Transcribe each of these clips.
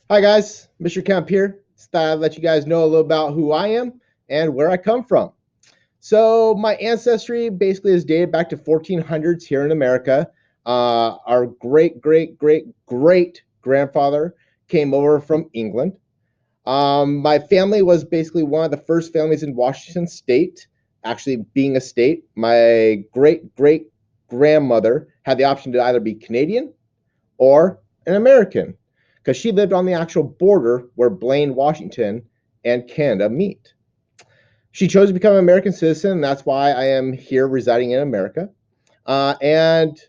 Hi guys, Mr. Kemp here. Just thought I'd let you guys know a little about who I am and where I come from. So my ancestry basically is dated back to 1400s here in America. Our great grandfather came over from England. My family was basically one of the first families in Washington State, actually being a state. My great grandmother had the option to either be Canadian or an American because she lived on the actual border where Blaine, Washington, and Canada meet. She chose to become an American citizen, and that's why I am here residing in America. And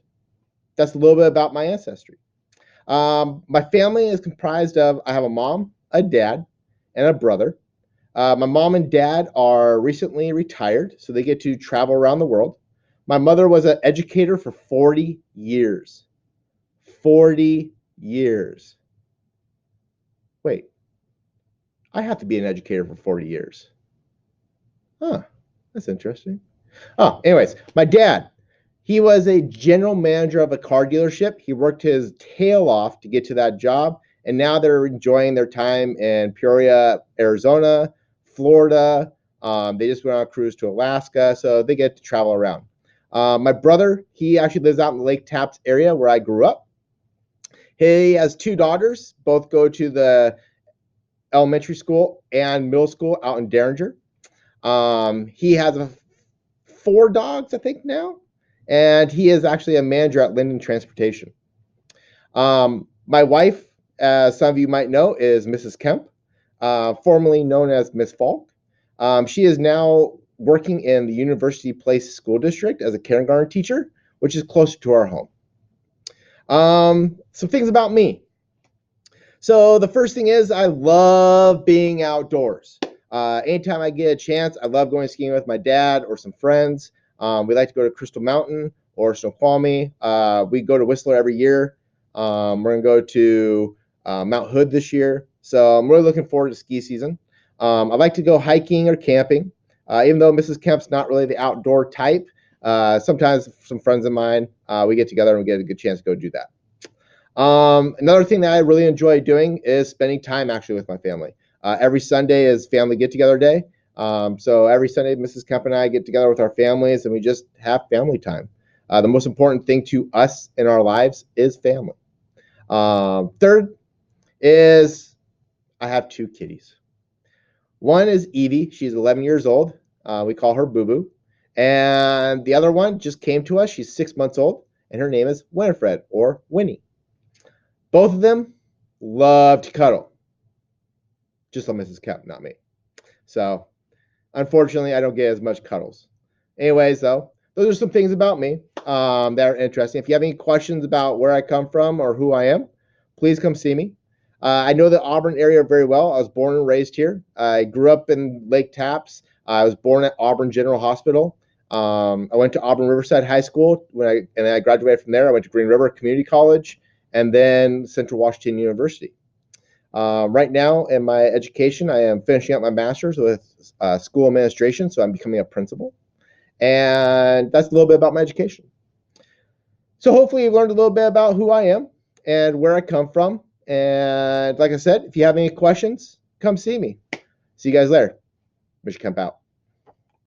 that's a little bit about my ancestry. My family is comprised of I have a mom, a dad, and a brother. My mom and dad are recently retired, so they get to travel around the world. My mother was an educator for 40 years. 40 years. Wait, I have to be an educator for 40 years. Huh, that's interesting. Oh, anyways, my dad, he was a general manager of a car dealership. He worked his tail off to get to that job, and now they're enjoying their time in Peoria, Arizona, Florida. They just went on a cruise to Alaska, so they get to travel around. My brother, he actually lives out in the Lake Tapps area where I grew up. He has two daughters, both go to the elementary school and middle school out in Derringer. He has four dogs, I think, now, and he is actually a manager at Linden Transportation. My wife, as some of you might know, is Mrs. Kemp, formerly known as Miss Falk. She is now working in the University Place School District as a kindergarten teacher, which is closer to our home. Some things about me. So the first thing is I love being outdoors. Anytime I get a chance, I love going skiing with my dad or some friends. We like to go to Crystal Mountain or Snoqualmie. We go to Whistler every year. We're going to go to Mount Hood this year. So I'm really looking forward to ski season. I like to go hiking or camping. Even though Mrs. Kemp's not really the outdoor type, sometimes some friends of mine, we get together and we get a good chance to go do that. Another thing that I really enjoy doing is spending time actually with my family. Every Sunday is family get together day. So every Sunday, Mrs. Kemp and I get together with our families and we just have family time. The most important thing to us in our lives is family. Third is I have two kitties. One is Evie. She's 11 years old. We call her Boo Boo. And the other one just came to us. She's 6 months old, and her name is Winifred or Winnie. Both of them love to cuddle. Just on Mrs. Kemp, not me. So, unfortunately, I don't get as much cuddles. Anyways, though, those are some things about me that are interesting. If you have any questions about where I come from or who I am, please come see me. I know the Auburn area very well. I was born and raised here. I grew up in Lake Tapps. I was born at Auburn General Hospital. I went to Auburn Riverside High School and then I graduated from there. I went to Green River Community College and then Central Washington University. Right now in my education, I am finishing up my master's with school administration, so I'm becoming a principal. And that's a little bit about my education. So hopefully you've learned a little bit about who I am and where I come from. And like I said, if you have any questions, come see me. See you guys later. Mr. Kemp out.